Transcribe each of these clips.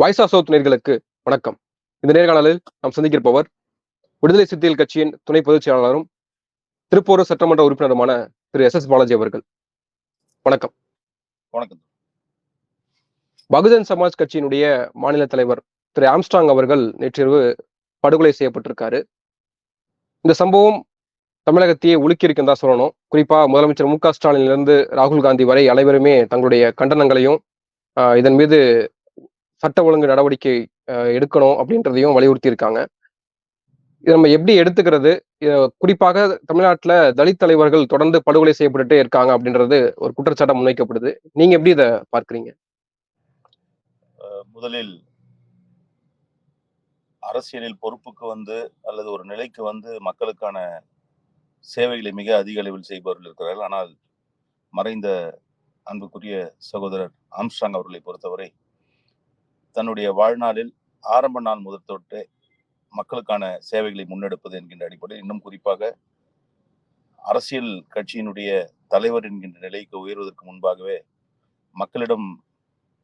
Voice of south நேர்களுக்கு வணக்கம். இந்த நேர்காணலில் நாம் சந்திக்கிருப்பவர் விடுதலை சிறுத்தைகள் கட்சியின் துணை பொதுச் செயலாளரும் திருப்பூர் சட்டமன்ற உறுப்பினருமான திரு எஸ் பாலாஜி அவர்கள். வணக்கம். வணக்கம். பகுஜன் சமாஜ் கட்சியினுடைய மாநில தலைவர் திரு ஆம்ஸ்ட்ராங் அவர்கள் நேற்றிரவு படுகொலை செய்யப்பட்டிருக்காரு. இந்த சம்பவம் தமிழகத்தையே உலுக்கி இருக்குன்னு தான் சொல்லணும். குறிப்பா முதலமைச்சர் மு க ஸ்டாலினிலிருந்து ராகுல் காந்தி வரை அனைவருமே தங்களுடைய கண்டனங்களையும் இதன் மீது சட்ட ஒழுங்கு நடவடிக்கை எடுக்கணும் அப்படின்றதையும் வலியுறுத்தி இருக்காங்க. இதை நம்ம எப்படி எடுத்துக்கிறது? குறிப்பாக தமிழ்நாட்டுல தலித் தலைவர்கள் தொடர்ந்து படுகொலை செய்யப்பட்டுட்டே இருக்காங்க அப்படின்றது ஒரு குற்றச்சாட்டை முன்வைக்கப்படுது. நீங்க எப்படி இதை பார்க்கிறீங்க? முதலில் அரசியலில் பொறுப்புக்கு அல்லது ஒரு நிலைக்கு மக்களுக்கான சேவைகளை மிக அதிக அளவில் செய்பவர்கள் இருக்கிறார்கள். ஆனால் மறைந்த அன்புக்குரிய சகோதரர் ஆம்ஸ்ட்ராங் அவர்களை பொறுத்தவரை தன்னுடைய வாழ்நாளில் ஆரம்ப நாள் முதல் தொட்டு மக்களுக்கான சேவைகளை முன்னெடுப்பது என்கின்ற அடிப்படையில், இன்னும் குறிப்பாக அரசியல் கட்சியினுடைய தலைவர் என்கின்ற நிலைக்கு உயர்வதற்கு முன்பாகவே மக்களிடம்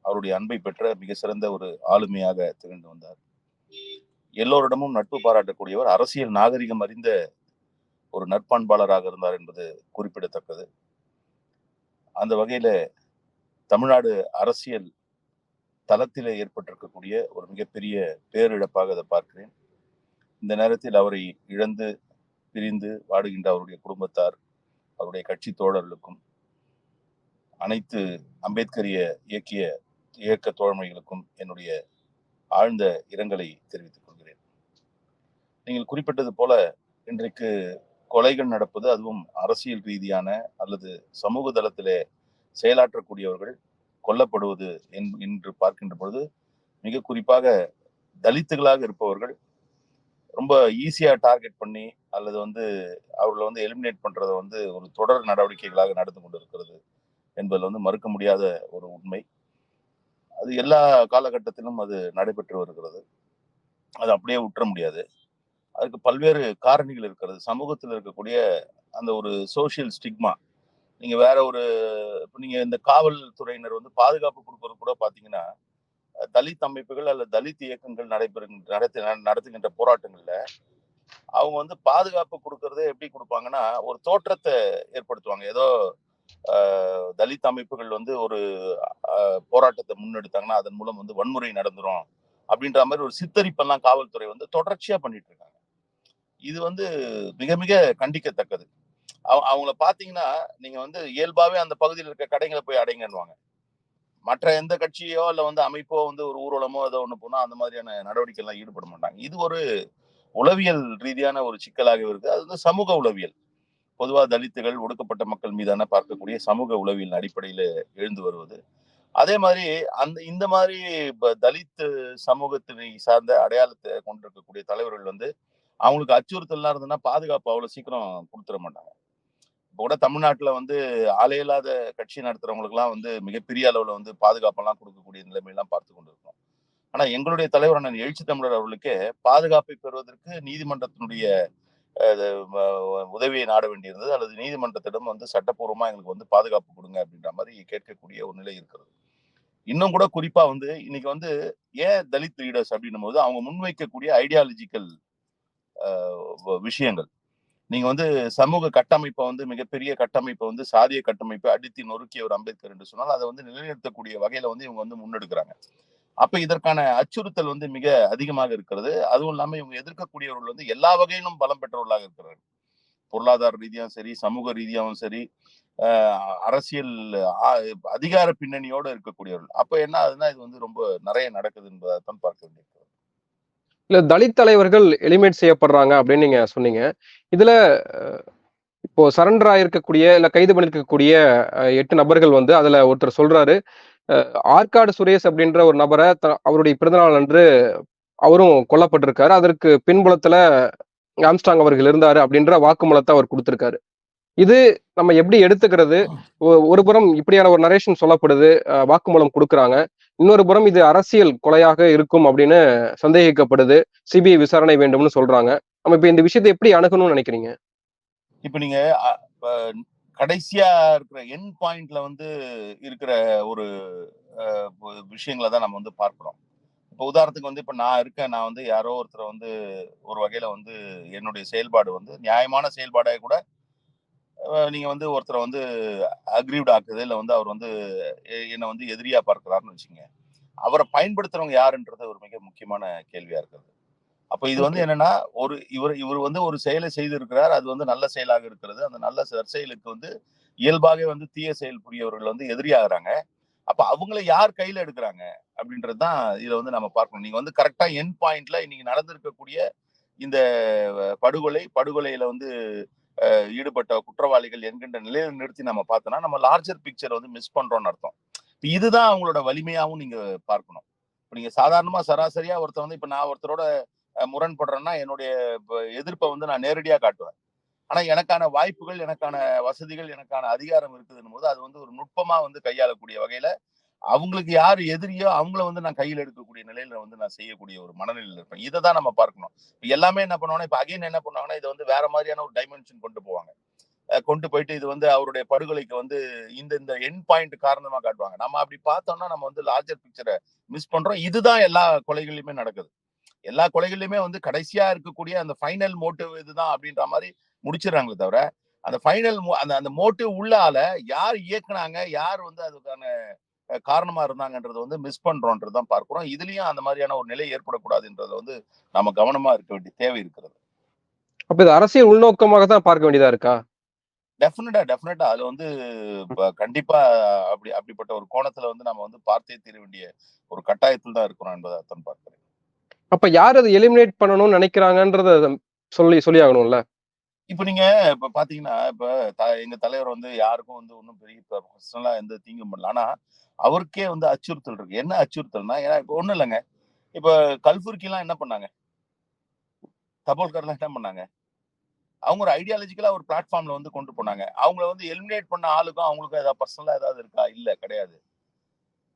அவருடைய அன்பை பெற்ற மிக சிறந்த ஒரு ஆளுமையாக திகழ்ந்து வந்தார். எல்லோரிடமும் நட்பு பாராட்டக்கூடியவர், அரசியல் நாகரிகம் அறிந்த ஒரு நற்பண்பாளராக இருந்தார் என்பது குறிப்பிடத்தக்கது. அந்த வகையில தமிழ்நாடு அரசியல் தளத்திலே ஏற்பட்டிருக்கக்கூடிய ஒரு மிகப்பெரிய பேரிழப்பாக அதை பார்க்கிறேன். இந்த நேரத்தில் அவரை இழந்து பிரிந்து வாடுகின்ற அவருடைய குடும்பத்தார், அவருடைய கட்சி தோழர்களுக்கும், அனைத்து அம்பேத்கரிய இயக்க தோழமைகளுக்கும் என்னுடைய ஆழ்ந்த இரங்கலை தெரிவித்துக் கொள்கிறேன். நீங்கள் குறிப்பிட்டது போல இன்றைக்கு கொலைகள் நடப்பது, அதுவும் அரசியல் ரீதியான அல்லது சமூக தளத்திலே செயலாற்றக்கூடியவர்கள் கொல்லப்படுவது என்று பார்க்கின்ற பொழுது, மிக குறிப்பாக தலித்துகளாக இருப்பவர்கள் ரொம்ப ஈஸியா டார்கெட் பண்ணி அல்லது அவர்களை எலிமினேட் பண்றதை ஒரு தொடர் நடவடிக்கைகளாக நடந்து கொண்டிருக்கிறது என்பதில் மறுக்க முடியாத ஒரு உண்மை. அது எல்லா காலகட்டத்திலும் அது நடைபெற்று வருகிறது. அது அப்படியே விட்டுற முடியாது. அதுக்கு பல்வேறு காரணிகள் இருக்கிறது. சமூகத்தில் இருக்கக்கூடிய அந்த ஒரு சோசியல் ஸ்டிக்மா. நீங்க வேற ஒரு நீங்க இந்த காவல்துறையினர் பாதுகாப்பு கொடுக்கறது கூட பாத்தீங்கன்னா, தலித் அமைப்புகள் அல்லது தலித் இயக்கங்கள் நடத்துகின்ற போராட்டங்கள்ல அவங்க பாதுகாப்பு கொடுக்கறதே எப்படி கொடுப்பாங்கன்னா, ஒரு தோற்றத்தை ஏற்படுத்துவாங்க. ஏதோ தலித் அமைப்புகள் ஒரு போராட்டத்தை முன்னெடுத்தாங்கன்னா அதன் மூலம் வன்முறை நடந்துரும் அப்படின்ற மாதிரி ஒரு சித்தரிப்பெல்லாம் காவல்துறை தொடர்ச்சியா பண்ணிட்டு இருக்காங்க. இது மிக மிக கண்டிக்கத்தக்கது. அவங்கள பாத்தீங்கன்னா, நீங்க இயல்பாவே அந்த பகுதியில் இருக்க கடைகளை போய் அடைங்கன்னுவாங்க. மற்ற எந்த கட்சியோ இல்ல அமைப்போ ஒரு ஊர்வலமோ ஏதோ ஒண்ணு போனா அந்த மாதிரியான நடவடிக்கை எல்லாம் ஈடுபட மாட்டாங்க. இது ஒரு உளவியல் ரீதியான ஒரு சிக்கலாக இருக்கு. அது சமூக உளவியல். பொதுவா தலித்துகள், ஒடுக்கப்பட்ட மக்கள் மீதான பார்க்கக்கூடிய சமூக உளவியல் அடிப்படையில எழுந்து வருவது. அதே மாதிரி இந்த மாதிரி தலித் சமூகத்தினை சார்ந்த அடையாளத்தை கொண்டிருக்கக்கூடிய தலைவர்கள் அவங்களுக்கு அச்சுறுத்தல்லாம் இருந்ததுன்னா பாதுகாப்பு அவ்வளவு சீக்கிரம் கொடுத்துட மாட்டாங்க. இப்போ கூட தமிழ்நாட்டுல ஆளே இல்லாத கட்சி நடத்துறவங்களுக்கு எல்லாம் மிகப்பெரிய அளவுல பாதுகாப்பெல்லாம் கொடுக்கக்கூடிய நிலைமையெல்லாம் பார்த்து கொண்டிருக்கோம். ஆனா எங்களுடைய தலைவர் அண்ணன் எழுச்சி தமிழர் அவர்களுக்கே பாதுகாப்பை பெறுவதற்கு நீதிமன்றத்தினுடைய உதவியை நாட வேண்டியிருந்தது, அல்லது நீதிமன்றத்திடம் சட்டப்பூர்வமா எங்களுக்கு பாதுகாப்பு கொடுங்க அப்படின்ற மாதிரி கேட்கக்கூடிய ஒரு நிலை இருக்கிறது. இன்னும் கூட குறிப்பா இன்னைக்கு ஏன் தலித் லீடர்ஸ் அப்படின்னும் போது அவங்க முன்வைக்கக்கூடிய ஐடியாலஜிக்கல் விஷயங்கள். நீங்க சமூக கட்டமைப்பை மிகப்பெரிய கட்டமைப்பை சாதிய கட்டமைப்பை அடித்து நொறுக்கிய ஒரு அம்பேத்கர் என்று சொன்னால் அதை நிலைநிறுத்தக்கூடிய வகையில இவங்க முன்னெடுக்கிறாங்க. அப்ப இதற்கான அச்சுறுத்தல் மிக அதிகமாக இருக்கிறது. அதுவும் இல்லாம இவங்க எதிர்க்கக்கூடியவர்கள் எல்லா வகையிலும் பலம் பெற்றவர்களாக இருக்கிறார்கள். பொருளாதார ரீதியாகவும் சரி, சமூக ரீதியாகவும் சரி, அரசியல் அதிகார பின்னணியோடு இருக்கக்கூடியவர்கள். அப்ப என்ன ஆகுதுன்னா இது ரொம்ப நிறைய நடக்குது என்பதைத்தான் பார்க்க வேண்டியிருக்கிறது. இல்ல, தலித் தலைவர்கள் எலிமினேட் செய்யப்படுறாங்க அப்படின்னு நீங்க சொன்னீங்க. இதுல இப்போ சரண்டர் ஆயிருக்கக்கூடிய இல்ல கைது பண்ணிருக்கக்கூடிய 8 நபர்கள் அதுல ஒருத்தர் சொல்றாரு, ஆற்காடு சுரேஷ் அப்படின்ற ஒரு நபரை அவருடைய பிறந்தநாள் அன்று அவரும் கொல்லப்பட்டிருக்காரு. அதற்கு பின்புலத்துல ஆம்ஸ்ட்ராங் அவர்கள் இருந்தாரு அப்படின்ற வாக்குமூலத்தை அவர் கொடுத்திருக்காரு. இது நம்ம எப்படி எடுத்துக்கிறது? ஒரு புறம் இப்படியான ஒரு நரேஷன் சொல்லப்படுது, வாக்குமூலம் கொடுக்குறாங்க. இன்னொரு புறம் இது அரசியல் கொலையாக இருக்கும் அப்படின்னு சந்தேகிக்கப்படுது, சிபிஐ விசாரணை வேண்டும்னு சொல்றாங்க. நம்ம இப்ப இந்த விஷயத்தை எப்படி அணுகணும்னு நினைக்கிறீங்க? இப்ப நீங்க கடைசியா இருக்கிற என் பாயிண்ட்ல இருக்கிற ஒரு விஷயங்களை தான் நம்ம பார்க்கிறோம். இப்போ உதாரணத்துக்கு வந்து இப்ப நான் இருக்கேன். நான் வந்து யாரோ ஒருத்தர வந்து ஒரு வகையில வந்து என்னுடைய செயல்பாடு வந்து நியாயமான செயல்பாடா கூட நீங்க வந்து ஒருத்தர வந்து அக்ரீவ்ட் ஆக்குது. இல்ல வந்து அவர் வந்து என்ன வந்து எதிரியா பார்க்கிறார்ன்னு வச்சுக்கங்க. அவர பயன்படுத்துறவங்க யாருன்றது ஒரு மிக முக்கியமான கேள்வியா இருக்கிறது. அப்ப இது வந்து ஓகே. என்னன்னா, இவர் இவர் வந்து ஒரு செயலை செய்திருக்கிறார். அது வந்து நல்ல செயலாக இருக்கிறது. அந்த நல்ல நற்செயலுக்கு வந்து இயல்பாவே வந்து தீய செயல் புரியவர்கள் வந்து எதிரியாகுறாங்க. அப்ப அவங்கள யார் கையில எடுக்குறாங்க? அப்படின்றது தான் இதுல வந்து நம்ம பார்க்கணும். நீங்க வந்து கரெக்ட்டா எண்ட் பாயிண்ட்ல இன்னைக்கு நடந்திருக்கக்கூடிய இந்த படுகொலையில வந்து ஈடுபட்ட குற்றவாளிகள் என்கின்ற நிலையில நிறுத்தி நம்ம பார்த்தோம்னா, நம்ம லார்ஜர் பிக்சர வந்து மிஸ் பண்றோம்னு அர்த்தம். இதுதான் அவங்களோட வலிமையாவும் நீங்க பார்க்கணும். இப்ப நீங்க சாதாரணமா சராசரியா ஒருத்தர் வந்து இப்ப நான் ஒருத்தரோட முரண்படுறேன்னா, என்னுடைய எதிர்ப்ப வந்து நான் நேரடியா காட்டுவேன். ஆனா எனக்கான வாய்ப்புகள், எனக்கான வசதிகள், எனக்கான அதிகாரம் இருக்குதுன்னும்போது, அது வந்து ஒரு நுட்பமா வந்து கையாளக்கூடிய வகையில, அவங்களுக்கு யாரு எதிரியோ அவங்கள வந்து நான் கையில எடுக்கக்கூடிய நிலையில வந்து நான் செய்யக்கூடிய ஒரு மனநிலையில இருப்பேன். இத தான் நம்ம பார்க்கணும். இப்ப எல்லாமே என்ன பண்ணுவாங்கன்னா, இப்ப அகைன் என்ன பண்ணுவாங்கன்னா, இத வந்து வேற மாரியான ஒரு டைமென்ஷன் கொண்டு போவாங்க. கொண்டு போயிட்டு இது வந்து அவருடைய படுகொலைக்கு வந்து இந்த எண்ட் பாயிண்ட் காரணமா காட்டுவாங்க. நம்ம அப்படி பார்த்தோம்னா, நம்ம வந்து லார்ஜர் பிக்சர மிஸ் பண்றோம். இதுதான் எல்லா கொலைகள்லயுமே நடக்குது. எல்லா கொலைகள்லயுமே வந்து கடைசியா இருக்கக்கூடிய அந்த ஃபைனல் மோட்டிவ் இதுதான் அப்படின்ற மாரி முடிச்சிடுறாங்களே தவிர, அந்த ஃபைனல் அந்த அந்த மோட்டிவ் உள்ளால யார் இயக்குனாங்க? யார் வந்து அதுக்கான காரணமா இருந்தாங்கன்றத வந்து மிஸ் பண்றோம்ன்றத தான் பார்க்கிறோம். இதுலயும் அந்த மாரியான ஒரு நிலை ஏற்படக்கூடாதுன்றத வந்து நம்ம கவனமா இருக்க வேண்டிய தேவை இருக்கிறது. அப்ப இது அரசியல் உள்நோக்கமாக தான் பார்க்க வேண்டியதா இருக்கா? டெஃபினட்டா. அதுல வந்து கண்டிப்பா அப்படிப்பட்ட ஒரு கோணத்துல வந்து நம்ம வந்து பார்த்தே தீர வேண்டிய ஒரு கட்டாயத்தில் தான் இருக்கிறோம் என்பதாகத்தான் பார்க்கிறேன். அப்ப யார் அத எலிமினேட் பண்ணணும்னு நினைக்கிறாங்கன்றத சொல்லி சொல்லி ஆகணும்ல? இப்ப நீங்க இப்ப பாத்தீங்கன்னா, இப்ப எங்க தலைவர் வந்து யாருக்கும் வந்து ஒண்ணும் பெரிய பர்சனலா எந்த தீங்கும் பண்ணல. ஆனா, அவருக்கே வந்து அச்சுறுத்தல் இருக்கு. என்ன அச்சுறுத்தல்னா, ஏன்னா இப்ப ஒண்ணும் இல்லங்க. இப்ப கல்புர்கிலாம் என்ன பண்ணாங்க? தபோல்கர்லாம் என்ன பண்ணாங்க? அவங்க ஒரு ஐடியாலஜிக்கலா ஒரு பிளாட்ஃபார்ம்ல வந்து கொண்டு போனாங்க. அவங்கள வந்து எலிமினேட் பண்ண ஆளுக்கும், அவங்களுக்கும் ஏதாவது பர்சனலா ஏதாவது இருக்கா? இல்ல கிடையாது.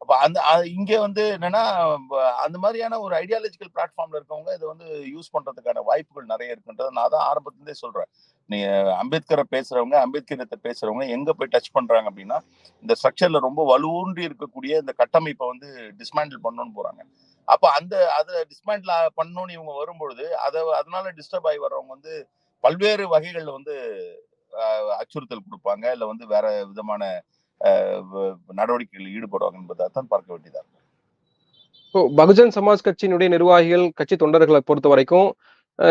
அப்ப அந்த இங்க வந்து என்னன்னா, ப அந்த மாரியான ஒரு ஐடியாலஜிக்கல் பிளாட்ஃபார்ம்ல இருக்கவங்க இத வந்து யூஸ் பண்றதுக்கான வாய்ப்புகள் நெறைய இருக்குன்றத நான் தான் ஆரம்பத்திலேருந்தே சொல்றேன். நீங்க அம்பேத்கர பேசுறவங்க, அம்பேத்கரியத்த பேசுறவங்க எங்க போய் டச் பண்றாங்க அப்டின்னா, இந்த ஸ்ட்ரக்சர்ல ரொம்ப வலுவூன்றி இருக்கக்கூடிய இந்த கட்டமைப்ப வந்து டிஸ்மேண்டில் பண்ணணும்னு போறாங்க. அப்ப அத டிஸ்மேண்டில் பண்ணணும்னு இவங்க வரும்பொழுது, அதனால டிஸ்டர்ப் ஆயி வர்றவங்க வந்து பல்வேறு வகைகள்ல வந்து அச்சுறுத்தல் குடுப்பாங்க. இல்ல வந்து வேற விதமான அ வ நடவடிக்கைகளில் ஈடுபடுவாங்க என்பதைத்தான் பார்க்க வேண்டியதா இருக்கு. இப்போ பகுஜன் சமாஜ் கட்சியினுடைய நிர்வாகிகள், கட்சி தொண்டர்கள பொறுத்தவரைக்கும்,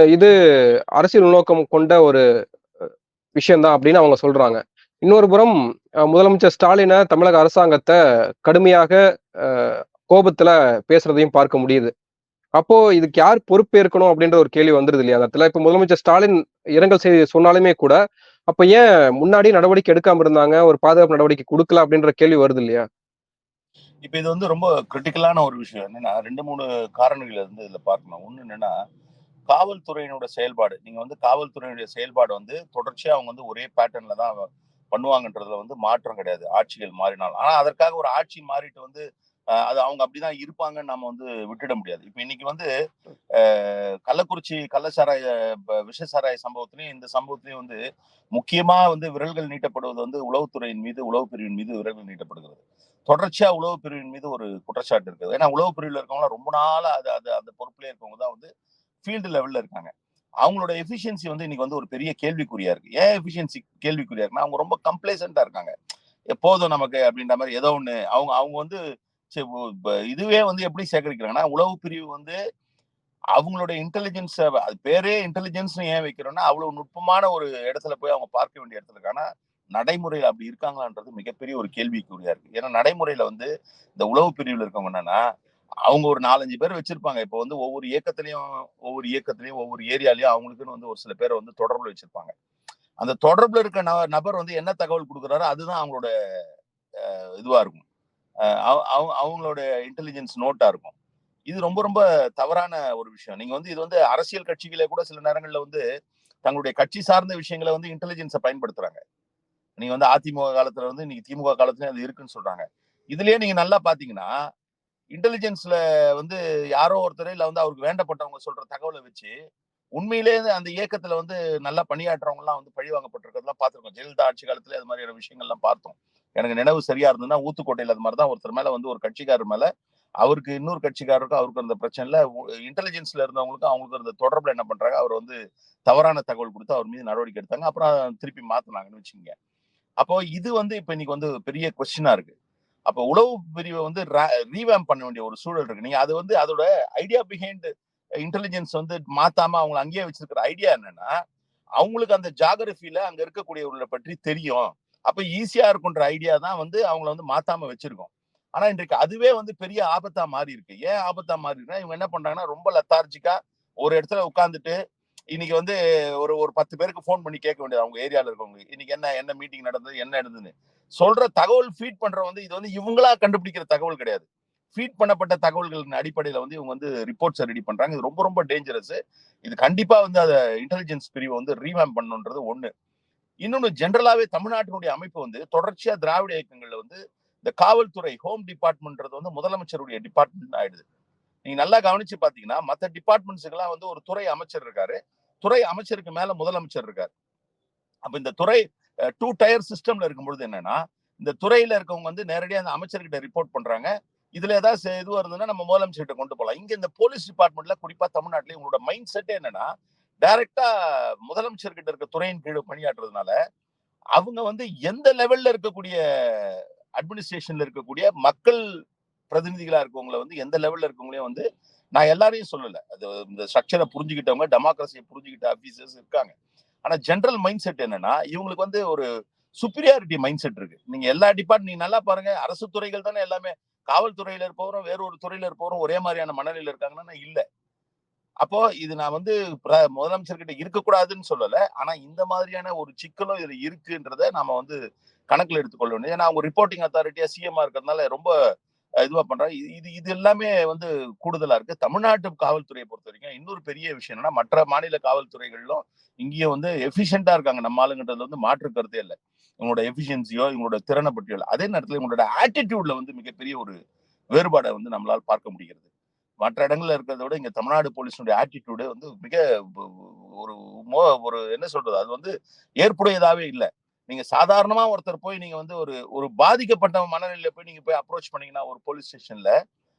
இது அரசியல் உள்நோக்கம் கொண்ட ஒரு விஷயம் தான் அப்படின்னு அவங்க சொல்றாங்க. இன்னொரு புறம் முதலமைச்சர் ஸ்டாலின, தமிழக அரசாங்கத்த கடுமையாக அ கோபத்துல பேசுறதையும் பார்க்க முடியுது. அப்போ இதுக்கு யார் பொறுப்பேற்கணும் அப்படின்ற ஒரு கேள்வி வந்துருது இல்லையா? அந்த இடத்துல. இப்ப முதலமைச்சர் ஸ்டாலின் இரங்கல் செய்தி சொன்னாலுமே கூட, அப்ப ஏன் முன்னாடியே நடவடிக்கை எடுக்காம இருந்தாங்க? ஒரு பாதுகாப்பு நடவடிக்கை குடுக்கல அப்படின்ற கேள்வி வருது இல்லையா? இப்ப இது வந்து ரொம்ப கிரிட்டிக்கலான ஒரு விஷயம். என்னன்னா 2, 3 காரணங்கள் வந்து இதுல பார்க்கணும். ஒண்ணு என்னன்னா, காவல்துறையினோட செயல்பாடு. நீங்க வந்து காவல்துறையினுடைய செயல்பாடு வந்து தொடர்ச்சியா அவங்க வந்து ஒரே பேட்டர்ன்ல தான் பண்ணுவாங்கன்றதுல வந்து மாற்றம் கிடையாது. ஆட்சிகள் மாறினாலும். ஆனா அதற்காக ஒரு ஆட்சி மாறிட்டு வந்து அது அவங்க அப்படிதான் இருப்பாங்கன்னு நாம வந்து விட்டுட முடியாது. இப்ப இன்னைக்கு வந்து அ கள்ளக்குறிச்சி விஷ சாராய சம்பவத்திலயும், இந்த சம்பவத்திலயும் வந்து முக்கியமா வந்து விரல்கள் நீட்டப்படுவது வந்து உளவுத்துறையின் மீது, உளவு பிரிவின் மீது விரல்கள் நீட்டப்படுகிறது. தொடர்ச்சியா உளவு பிரிவின் மீது ஒரு குற்றச்சாட்டு இருக்குது. ஏன்னா உளவு பிரிவுல இருக்கவங்கலாம் ரொம்ப நாளா அது அது அந்த பொறுப்பிலே இருக்கவங்க தான் வந்து ஃபீல்டு லெவல்ல இருக்காங்க. அவங்களோட எஃபிஷியன்சி வந்து இன்னைக்கு வந்து ஒரு பெரிய கேள்விக்குறியா இருக்கு. ஏன் எஃபிஷியன்சி கேள்விக்குறியா இருக்குன்னா, அவங்க ரொம்ப கம்ப்ளேசன்ட்டா இருக்காங்க. போதும் நமக்கு அப்படின்ற மாரி ஏதோ ஒண்ணு அவங்க அவங்க வந்து சரி இதுவே வந்து எப்படி சேகரிக்கிறாங்கன்னா, உளவு பிரிவு வந்து அவங்களுடைய இன்டெலிஜென்ஸ் அது பேரே இன்டெலிஜென்ஸ்ன்னு ஏன் வைக்கிறோம்னா, அவ்வளவு நுட்பமான ஒரு இடத்துல போய் அவங்க பார்க்க வேண்டிய இடத்துல இருக்கு. ஆனா, நடைமுறையில அப்படி இருக்காங்களான்றது மிகப்பெரிய ஒரு கேள்விக்குறியா இருக்கு. ஏன்னா நடைமுறையில வந்து இந்த உளவு பிரிவுல இருக்கவங்க என்னன்னா, அவங்க ஒரு 4, 5 பேர் வச்சிருப்பாங்க. இப்போ வந்து ஒவ்வொரு இயக்கத்திலயும், ஒவ்வொரு ஏரியாலயும் அவங்களுக்குன்னு வந்து ஒரு சில பேர வந்து தொடர்புல வச்சிருப்பாங்க. அந்த தொடர்புல இருக்க நபர் வந்து என்ன தகவல் குடுக்குறாரோ, அதுதான் அவங்களோட இதுவா இருக்கும். அவங்களோட இன்டெலிஜென்ஸ் நோட்டா இருக்கும். இது ரொம்ப ரொம்ப தவறான ஒரு விஷயம். நீங்க வந்து இது வந்து அரசியல் கட்சிகளே கூட சில நேரங்கள்ல வந்து தங்களுடைய கட்சி சார்ந்த விஷயங்கள வந்து இன்டெலிஜென்ஸ பயன்படுத்துறாங்க. நீங்க வந்து அதிமுக காலத்துல வந்து இன்னைக்கு திமுக காலத்துலயும் அது இருக்குன்னு சொல்றாங்க. இதுலயே நீங்க நல்லா பார்த்தீங்கன்னா, இன்டெலிஜென்ஸ்ல வந்து யாரோ ஒருத்தர் இல்ல வந்து அவருக்கு வேண்டப்பட்டவங்க சொல்ற தகவல வச்சு, உண்மையிலேயே அந்த இயக்கத்துல வந்து நல்லா பணியாற்றவங்கலாம் வந்து பழிவாங்கப்பட்டிருக்கிறதெல்லாம் பார்த்திருக்கோம். ஜெயலலிதா ஆட்சி காலத்துல அது மாதிரியான விஷயங்கள்லாம் பார்த்தோம். எனக்கு நினைவு சரியா இருந்ததுன்னா, ஊத்துக்கோட்டையில அது மாரி தான் ஒருத்தர் மேல வந்து ஒரு கட்சிக்காரர் மேல அவருக்கு இன்னொரு கட்சிக்காரருக்கும் அவருக்கு அந்த பிரச்சனை இல்ல. இன்டெலிஜென்ஸ்ல இருந்தவங்களுக்கும் அவங்களுக்கு இருந்த தொடர்புல என்ன பண்றாங்க, அவர் வந்து தவறான தகவல் குடுத்து அவர் மீது நடவடிக்கை எடுத்தாங்க. அப்புறம் திருப்பி மாத்துனாங்கன்னு வச்சுக்கங்க. அப்போ இது வந்து இப்ப இன்னைக்கு வந்து பெரிய கொஸ்டினா இருக்கு. அப்ப உளவு பிரிவை வந்து ரீவேம்ப் பண்ண வேண்டிய ஒரு சூழல் இருக்கு. நீங்க அது வந்து அதோட ஐடியா பிஹைண்ட் இன்டெலிஜென்ஸ் வந்து மாத்தாம அவங்கள அங்கேயே வச்சிருக்கிற ஐடியா என்னன்னா, அவங்களுக்கு அந்த ஜியோகிராஃபில அங்க இருக்கக்கூடியவர்கள பற்றி தெரியும். அப்ப ஈஸியா இருக்குன்ற ஐடியா தான் வந்து அவங்கள வந்து மாத்தாம வச்சிருக்கோம். ஆனா இன்றைக்கு அதுவே வந்து பெரிய ஆபத்தா மாறி இருக்கு. ஏன் ஆபத்தா மாறி இருக்குன்னா, இவங்க என்ன பண்றாங்கன்னா, ரொம்ப லெத்தார்ஜிக்கா ஒரு இடத்துல உட்கார்ந்துட்டு, இன்னைக்கு வந்து ஒரு ஒரு 10 பேருக்கு ஃபோன் பண்ணி கேட்க வேண்டியது அவங்க ஏரியால இருக்கவங்களுக்கு. இன்னைக்கு என்ன என்ன மீட்டிங் நடந்தது? என்ன நடந்ததுன்னு. சொல்ற தகவல் ஃபீட் பண்ற வந்து இது வந்து இவங்களா கண்டுபிடிக்கிற தகவல் கிடையாது. ஃபீட் பண்ணப்பட்ட தகவல்களின் அடிப்படையில வந்து இவங்க வந்து ரிப்போர்ட்ஸ ரெடி பண்றாங்க. இது ரொம்ப ரொம்ப டேஞ்சரஸ். இது கண்டிப்பா வந்து அத இன்டெலிஜென்ஸ் பிரிவு வந்து ரீவேம்ப் பண்ணணும்ன்றது ஒண்ணு. இன்னொன்னு ஜெனரலாவே தமிழ்நாட்டினுடைய அமைப்பு வந்து தொடர்ச்சியா திராவிட இயக்கங்கள்ல வந்து இந்த காவல்துறை ஹோம் டிபார்ட்மெண்ட்ன்றது வந்து முதலமைச்சருடைய டிபார்ட்மெண்ட் ஆயிடுது. நீங்க நல்லா கவனிச்சு பாத்தீங்கன்னா, மத்த டிபார்ட்மெண்ட்ஸ்க்குலாம் வந்து ஒரு துறை அமைச்சர் இருக்காரு. துறை அமைச்சருக்கு மேல முதலமைச்சர் இருக்காரு. அப்ப இந்த துறை 2 டயர் சிஸ்டம்ல இருக்கும்பொழுது என்னன்னா, இந்த துறையில இருக்கவங்க வந்து நேரடியா அந்த அமைச்சர்கிட்ட ரிப்போர்ட் பண்றாங்க. இதுல ஏதாவது இதுவா இருந்ததுன்னா நம்ம முதலமைச்சர்கிட்ட கொண்டு போலாம். இங்க இந்த போலீஸ் டிபார்ட்மெண்ட்ல குறிப்பா தமிழ்நாட்டுல உங்களோட மைண்ட் செட்டே என்னன்னா, டைரக்ட்டா முதலமைச்சர் கிட்ட இருக்க துறையின் கீழ பணியாற்றுறதுனால, அவங்க வந்து எந்த லெவல்ல இருக்கக்கூடிய அட்மினிஸ்ட்ரேஷன்ல இருக்கக்கூடிய மக்கள் பிரதிநிதிகளா இருக்கவங்கள வந்து எந்த லெவல்ல இருக்கவங்களையும் வந்து நான் எல்லாரையும் சொல்லல. அது இந்த ஸ்ட்ரக்சர புரிஞ்சுக்கிட்டவங்க, டெமோக்ரஸிய புரிஞ்சுகிட்ட ஆபீசர்ஸ் இருக்காங்க. ஆனா ஜெனரல் மைண்ட் செட் என்னன்னா, இவங்களுக்கு வந்து ஒரு சுப்பீரியாரிட்டி மைண்ட் செட் இருக்கு. நீங்க எல்லா நீங்க நல்லா பாருங்க. அரசு துறைகள் தானே எல்லாமே. காவல்துறையில இருப்பவரும், வேற ஒரு துறையில இருப்பவரும் ஒரே மாரியான மனநிலையில இருக்காங்கன்னா இல்ல. அப்போ இது நான் வந்து முதலமைச்சர் கிட்ட இருக்கக்கூடாதுன்னு சொல்லல. ஆனா இந்த மாதிரியான ஒரு சிக்கலும் இதுல இருக்குன்றத நாம வந்து கணக்குல எடுத்துக்கொள்ள வேண்டும். ஏன்னா அவங்க ரிப்போர்ட்டிங் அத்தாரிட்டியா சிஎம்மா இருக்கிறதுனால ரொம்ப இதுவா பண்றாங்க. இது இது இது எல்லாமே வந்து கூடுதலா இருக்கு. தமிழ்நாட்டு காவல்துறையை பொறுத்தவரைக்கும் இன்னொரு பெரிய விஷயம் என்னன்னா, மற்ற மாநில காவல்துறைகளிலும் இங்கேயும் வந்து எஃபிஷியன்ட்டா இருக்காங்க நம்ம ஆளுங்கன்றதுல வந்து மாற்று கருத்தே இல்ல. இவங்களோட எஃபிஷியன்சியோ, இவங்களோட திறனை பற்றியோ இல்ல. அதே நேரத்துல இவங்களோட ஆட்டிட்யூட்ல வந்து மிகப்பெரிய ஒரு வேறுபாட வந்து நம்மளால பார்க்க முடிகிறது. மற்ற இடங்கள்ல இருக்கிறத விட இங்க தமிழ்நாடு போலீஸுடைய ஆட்டிட்யூடு வந்து மிக வ- ஒரு ஒரு என்ன சொல்றது, அது வந்து ஏற்புடையதாவே இல்ல. நீங்க சாதாரணமா ஒருத்தர் போய் நீங்க வந்து ஒரு ஒரு பாதிக்கப்பட்ட மனநிலையில போய் நீங்க போய் அப்ரோச் பண்ணீங்கன்னா ஒரு போலீஸ் ஸ்டேஷன்ல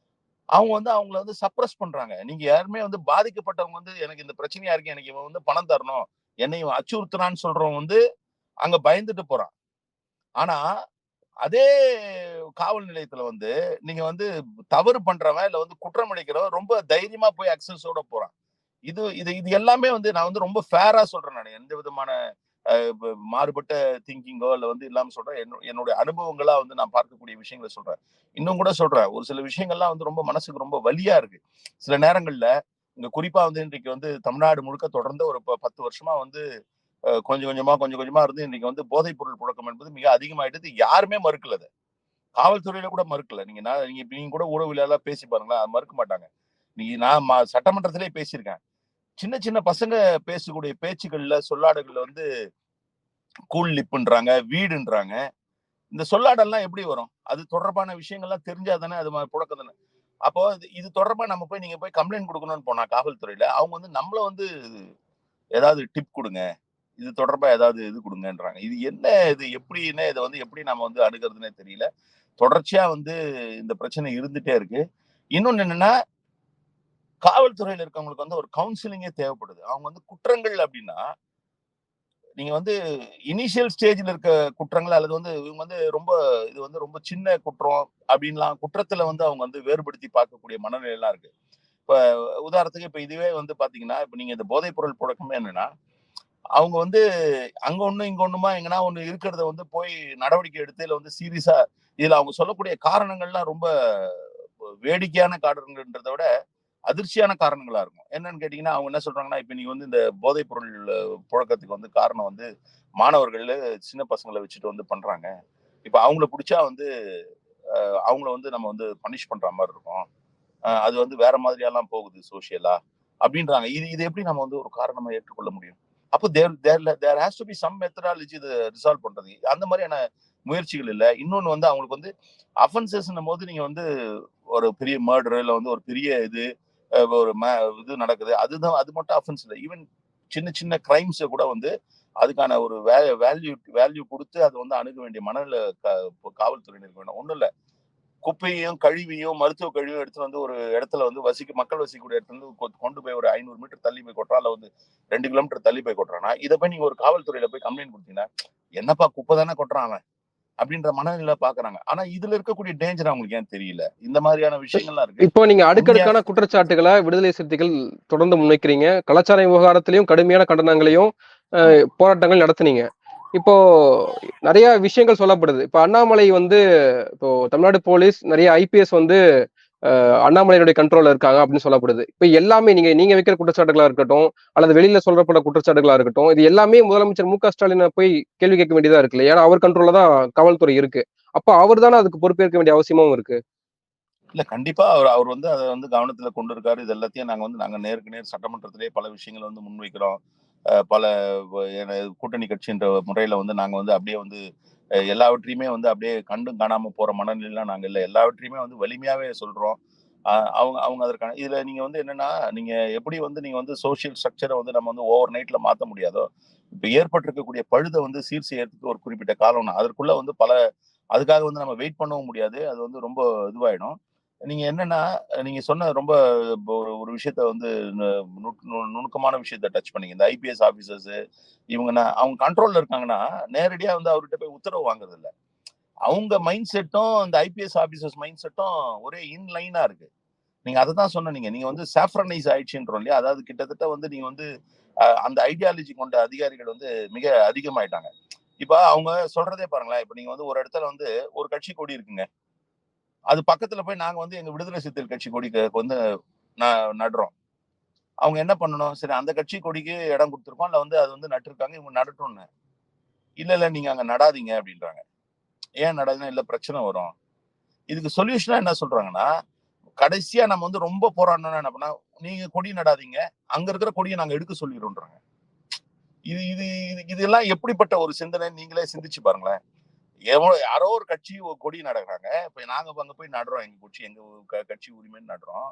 அவங்க வந்து அவங்கள வந்து சப்ரஸ் பண்றாங்க. நீங்க யாருமே வந்து பாதிக்கப்பட்டவங்க வந்து எனக்கு இந்த பிரச்சனையா இருக்கு, எனக்கு இவன் வந்து பணம் தரணும், என்னை இவன் அச்சுறுத்துறான்னு சொல்றவன் வந்து அங்க பயந்துட்டு போறான். ஆனா அதே காவல் நிலையத்துல வந்து நீங்க வந்து தவறு பண்றவன் இல்ல வந்து குற்றம் இழைக்கிறவன் ரொம்ப தைரியமா போய் அக்சஸோட போறான். இது இது இது எல்லாமே வந்து நான் வந்து ரொம்ப ஃபேரா சொல்றேன் நானு. எந்த விதமான மாறுபட்ட திங்கிங்கோ இல்ல வந்து இல்லாம சொல்றேன். என்னுடைய அனுபவங்களா வந்து நான் பார்க்கக்கூடிய விஷயங்கள சொல்றேன். இன்னும் கூட சொல்றேன். ஒரு சில விஷயங்கள்லாம் வந்து ரொம்ப மனசுக்கு ரொம்ப வலியா இருக்கு. சில நேரங்கள்ல இங்க குறிப்பா வந்து இன்றைக்கு வந்து தமிழ்நாடு முழுக்க தொடர்ந்து ஒரு 10 வருஷமா வந்து கொஞ்சம் கொஞ்சமா, கொஞ்சம் கொஞ்சமா இருந்து இன்னைக்கு வந்து போதைப் பொருள் புழக்கம் என்பது மிக அதிகமாயிட்டது. யாருமே மறுக்கல அத. காவல்துறையில கூட மறுக்கல. நீங்க நீங்க கூட ஊடகவியலாளரா பேசி பாருங்களேன். அத மறுக்க மாட்டாங்க. நான் சட்டமன்றத்திலேயே பேசியிருக்கேன். சின்ன சின்ன பசங்க பேசக்கூடிய பேச்சுகள்ல, சொல்லாடல்கள்ல வந்து கூல் லிப்ன்றாங்க, வீடுன்றாங்க. இந்த சொல்லாடல்லாம் எப்படி வரும்? அது தொடர்பான விஷயங்கள்லாம் தெரிஞ்சா தானே அது புழக்கம் தானே. அப்போ இது தொடர்பா நம்ம போய் நீங்க போய் கம்ப்ளைண்ட் குடுக்கணும்னு போனா காவல்துறையில, அவங்க வந்து நம்மள வந்து ஏதாவது டிப் குடுங்க. இது தொடர்பா ஏதாவது இது குடுங்கன்றாங்க. இது என்ன இது எப்படின்னு இத வந்து எப்படி நம்ம வந்து அணுகுறதுன்னே தெரியல. தொடர்ச்சியா வந்து இந்த பிரச்சனை இருந்துட்டே இருக்கு. இன்னொன்னு என்னன்னா, காவல்துறையில இருக்கவங்களுக்கு வந்து ஒரு கவுன்சிலிங்கே தேவைப்படுது. அவங்க வந்து குற்றங்கள் அப்டின்னா, நீங்க வந்து இனிஷியல் ஸ்டேஜ்ல இருக்க குற்றங்கள் அல்லது வந்து இவங்க வந்து ரொம்ப இது வந்து ரொம்ப சின்ன குற்றம் அப்டின்லாம் குற்றத்துல வந்து அவங்க வந்து வேறுபடுத்தி பார்க்கக்கூடிய மனநிலைலாம் இருக்கு. இப்ப உதாரணத்துக்கு இப்ப இதுவே வந்து பார்த்தீங்கன்னா, இப்ப நீங்க இந்த போதைப் பொருள் புழக்கமே என்னன்னா, அவங்க வந்து அங்க ஒண்ணு, இங்க ஒண்ணுமா எங்கனா ஒண்ணு இருக்கிறத வந்து போய் நடவடிக்கை எடுத்து இல்ல வந்து சீரியஸா இதுல அவங்க சொல்லக்கூடிய காரணங்கள்லாம் ரொம்ப வேடிக்கையான காரணங்கள்ன்றத விட அதிர்ச்சியான காரணங்களா இருக்கும். என்னன்னு கேட்டீங்கன்னா, அவங்க என்ன சொல்றாங்கன்னா, இப்ப நீங்க வந்து இந்த போதைப் பொருள் புழக்கத்துக்கு வந்து காரணம் வந்து மாணவர்கள் சின்ன பசங்கள வச்சுட்டு வந்து பண்றாங்க. இப்ப அவங்கள புடிச்சா வந்து அவங்கள வந்து நம்ம வந்து பனிஷ் பண்ற மாரி இருக்கும். அது வந்து வேற மாதிரியாலாம் போகுது சோசியலா அப்படின்றாங்க. இது இது எப்படி நம்ம வந்து ஒரு காரணமா ஏற்றுக்கொள்ள முடியும்? அப்போ there has to be some methodology இத ரிசால்வ் பண்றது. அந்த மாதிரியான முயற்சிகள் இல்ல. இன்னொன்னு வந்து அவங்களுக்கு வந்து அஃபென்சஸ்ன்னும்போது நீங்க வந்து ஒரு பெரிய மர்டர் இல்ல வந்து ஒரு பெரிய இது ஒரு இது நடக்குது. அது மட்டும் அஃபென்ஸ் இல்ல. ஈவன் சின்ன சின்ன கிரைம்ஸ கூட வந்து அதுக்கான ஒரு வேல்யூ வேல்யூ குடுத்து அத வந்து அணுக வேண்டிய மனநிலை காவல்துறையினருக்கு வேணும். ஒண்ணும் இல்ல. குப்பையும் கழிவையும் மருத்துவ கழிவையும் எடுத்து வந்து ஒரு இடத்துல வந்து மக்கள் வசிக்கக்கூடிய இடத்துல இருந்து கொண்டு போய் ஒரு 500 மீட்டர் தள்ளி போய் கொட்டுறான், இல்ல வந்து 2 கிலோமீட்டர் தள்ளி போய் கொட்டுறான்னா, இதை போய் நீங்க ஒரு காவல்துறையில போய் கம்ப்ளைண்ட் கொடுத்தீங்கன்னா, என்னப்பா குப்பை தானே கொட்டுறான் அவன் அப்படின்ற மனநிலை பாக்குறாங்க. ஆனா இதுல இருக்கக்கூடிய டேஞ்சர் அவங்களுக்கு ஏன் தெரியல? இந்த மாதிரியான விஷயங்கள்லாம் இருக்கு. இப்போ நீங்க உண்மையா அடுக்கடுக்கான குற்றச்சாட்டுகளை விடுதலை சிறுத்தைகள் தொடர்ந்து முன்வைக்கிறீங்க. கலாச்சார விவகாரத்திலையும் கடுமையான கண்டனங்களையும் போராட்டங்கள் நடத்துனீங்க. இப்போ நிறைய விஷயங்கள் சொல்லப்படுது. இப்ப அண்ணாமலை வந்து இப்போ தமிழ்நாடு போலீஸ் நிறைய ஐபிஎஸ் வந்து அண்ணாமலையினுடைய கண்ட்ரோல்ல இருக்காங்க அப்படின்னு சொல்லப்படுது. இப்ப எல்லாமே நீங்க வைக்கிற குற்றச்சாட்டுகளா இருக்கட்டும், அல்லது வெளியில சொல்லப்பட்ட குற்றச்சாட்டுகளா இருக்கட்டும், இது எல்லாமே முதலமைச்சர் மு க ஸ்டாலினை போய் கேள்வி கேட்க வேண்டியதா இருக்குல்ல. ஏன்னா அவர் கண்ட்ரோல்ல தான் காவல்துறை இருக்கு. அப்ப அவர் தானே அதுக்கு பொறுப்பேற்க வேண்டிய அவசியமும் இருக்கு. இல்ல கண்டிப்பா அவர் வந்து அதை வந்து கவனத்துல கொண்டு இருக்காரு. இது எல்லாத்தையும் நாங்க நேருக்கு நேர் சட்டமன்றத்திலேயே பல விஷயங்களை வந்து முன்வைக்கிறோம். பல கூட்டணி கட்சின்ற முறையில வந்து நாங்க வந்து அப்படியே வந்து எல்லாவற்றையுமே வந்து அப்படியே கண்டும் காணாம போற மனநிலையெல்லாம் நாங்க இல்ல. எல்லாவற்றையுமே வந்து வலிமையாவே சொல்றோம். அவங்க அவங்க அதற்கான இதுல நீங்க வந்து என்னன்னா, நீங்க எப்படி வந்து நீங்க வந்து சோசியல் ஸ்ட்ரக்சரை வந்து நம்ம வந்து ஓவர் நைட்ல மாத்த முடியாதோ, இப்ப ஏற்பட்டிருக்கக்கூடிய பழுத வந்து சீர் செய்யறதுக்கு ஒரு குறிப்பிட்ட காலம் அதற்குள்ள வந்து அதுக்காக வந்து நம்ம வெயிட் பண்ணவும் முடியாது. அது வந்து ரொம்ப இதுவாயிடும். நீங்க என்னன்னா, நீங்க சொன்ன ரொம்ப ஒரு ஒரு விஷயத்த வந்து நுணுக்கமான விஷயத்த டச் பண்ணீங்க. இந்த ஐபிஎஸ் ஆபீசர்ஸ் அவங்க கண்ட்ரோல்ல இருக்காங்கன்னா, நேரடியா வந்து அவர்கிட்ட போய் உத்தரவு வாங்குறது இல்ல. அவங்க மைண்ட் செட்டும் இந்த ஐபிஎஸ் ஆபீசர்ஸ் மைண்ட் செட்டும் ஒரே லைனா இருக்கு. நீங்க அததான் சொன்னீங்க. நீங்க வந்து சாஃப்ரனைஸ் ஆயிடுச்சுன்றோம் இல்லையா? அதாவது கிட்டத்தட்ட வந்து நீங்க வந்து அந்த ஐடியாலஜி கொண்ட அதிகாரிகள் வந்து மிக அதிகமாயிட்டாங்க. இப்ப அவங்க சொல்றதே பாருங்களேன். இப்ப நீங்க வந்து ஒரு இடத்துல வந்து ஒரு கட்சி கொடி இருக்குங்க. அது பக்கத்துல போய் நாங்க வந்து எங்க விடுதலை சிறுத்தைகள் கட்சி கொடிக்கு வந்து நடுறோம். அவங்க என்ன பண்ணணும்? சரி அந்த கட்சி கொடிக்கு இடம் கொடுத்துருக்கோம். இல்ல வந்து அது வந்து நட்டுருக்காங்க. இவங்க நடட்டும்னு. இல்ல நீங்க அங்க நடாதீங்க அப்படின்றாங்க. ஏன் நடாதீங்கன்னா, இல்ல பிரச்சனை வரும். இதுக்கு சொல்யூஷனா என்ன சொல்றாங்கன்னா, கடைசியா நம்ம வந்து ரொம்ப போராடணும்னா என்ன பண்ணா, நீங்க கொடி நடாதீங்க. அங்க இருக்கிற கொடியை நாங்க எடுக்க சொல்லிடுறோம்ன்றாங்க. இது இது இதெல்லாம் எப்படிப்பட்ட ஒரு சிந்தனை நீங்களே சிந்திச்சு பாருங்களேன். யாரோ ஒரு கட்சி ஒரு கொடி நடுறாங்க. இப்ப நாங்க அங்க போய் நடுறோம். எங்க கட்சி உரிமைன்னு நடுறோம்.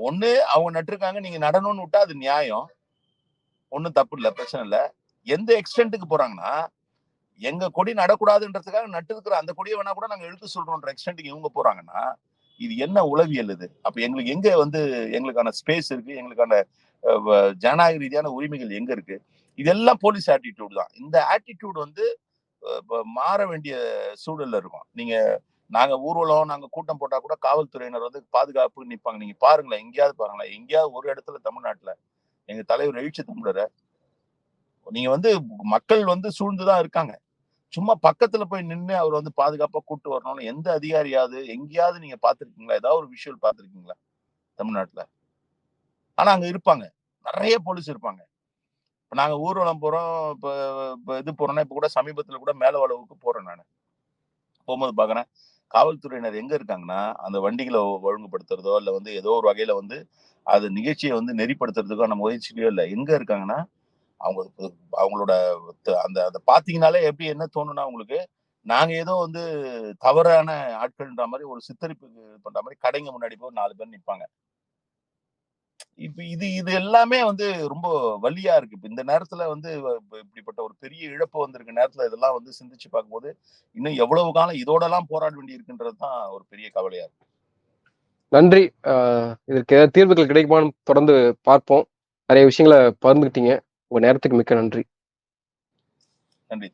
ஒண்ணு அவங்க நட்டிருக்காங்க. நீங்க நடணும்னு விட்டா அது நியாயம். ஒண்ணும் தப்பு இல்ல. பிரச்சனை இல்ல. எந்த எக்ஸ்டென்ட்க்கு போறாங்கன்னா, எங்க கொடி நடக்கூடாதுன்றதுக்காக நட்டு இருக்கிற அந்த கொடியை வேணா கூட நாங்க எடுக்க சொல்றோம்ன்ற எக்ஸ்டென்ட்க்கு இவங்க போறாங்கன்னா, இது என்ன உளவியல் இது? அப்ப எங்களுக்கு எங்க வந்து எங்களுக்கான ஸ்பேஸ் இருக்கு? எங்களுக்கான ஜனநாயக ரீதியான உரிமைகள் எங்க இருக்கு? இதெல்லாம் போலீஸ் ஆட்டிடியூட் தான். இந்த ஆட்டிடியூட் வந்து மாற வேண்டிய சூழல்ல இருக்கும். நாங்க ஊர்வலம், நாங்க கூட்டம் போட்டா கூட காவல்துறையினர் வந்து பாதுகாப்புக்கு நிப்பாங்க. நீங்க பாருங்களேன், எங்கேயாவது பாருங்களேன். எங்கேயாவது ஒரு இடத்துல தமிழ்நாட்டுல எங்க தலைவர் எழுச்சி தமிழரை நீங்க வந்து மக்கள் வந்து சூழ்ந்துதான் இருக்காங்க. சும்மா பக்கத்துல போய் நின்னு அவர் வந்து பாதுகாப்பா கூட்டு வரணும்னு எந்த அதிகாரியாவது எங்கேயாவது நீங்க பாத்துருக்கீங்களா? ஏதாவது ஒரு விஷுவல் பாத்துருக்கீங்களா தமிழ்நாட்டுல? ஆனா அங்க இருப்பாங்க. நிறைய போலீஸ் இருப்பாங்க. இப்ப நாங்க ஊர்வலம் போறோம். இப்ப இது போறோம்னா, இப்ப கூட சமீபத்துல கூட மேலவளவுக்கு போறேன் நானு. போகும்போது பாக்குறேன். காவல்துறையினர் எங்க இருக்காங்கன்னா, அந்த வண்டிகளை ஒழுங்குபடுத்துறதோ, இல்ல வந்து ஏதோ ஒரு வகையில வந்து அது நிகழ்ச்சியை வந்து நெறிப்படுத்துறதுக்கான முயற்சியிலயோ இல்ல. எங்க இருக்காங்கன்னா, அவங்க அவங்களோட அந்த அத பாத்தீங்கன்னாலே எப்படி என்ன தோணும்னா உங்களுக்கு, நாங்க ஏதோ வந்து தவறான ஆட்கள்ன்ற மாரி ஒரு சித்தரிப்பு பண்ற மாரி கடைங்க முன்னாடி போய் 4 பேர் நிப்பாங்க. இப்ப இது இது எல்லாமே வந்து ரொம்ப வலியா இருக்கு. இப்ப இந்த நேரத்துல வந்து இப்படிப்பட்ட ஒரு பெரிய இழப்பு வந்திருக்க நேரத்துல இதெல்லாம் வந்து சிந்திச்சு பார்க்கும்போது, இன்னும் எவ்வளவு காலம் இதோடலாம் போராட வேண்டி இருக்குன்றது தான் ஒரு பெரிய கவலையா இருக்கு. நன்றி. இதற்கு ஏதாவது தீர்வுகள் கிடைக்குமான்னு தொடர்ந்து பார்ப்போம். நிறைய விஷயங்களை பகிர்ந்துக்கிட்டீங்க. உங்க நேரத்துக்கு மிக்க நன்றி. நன்றி.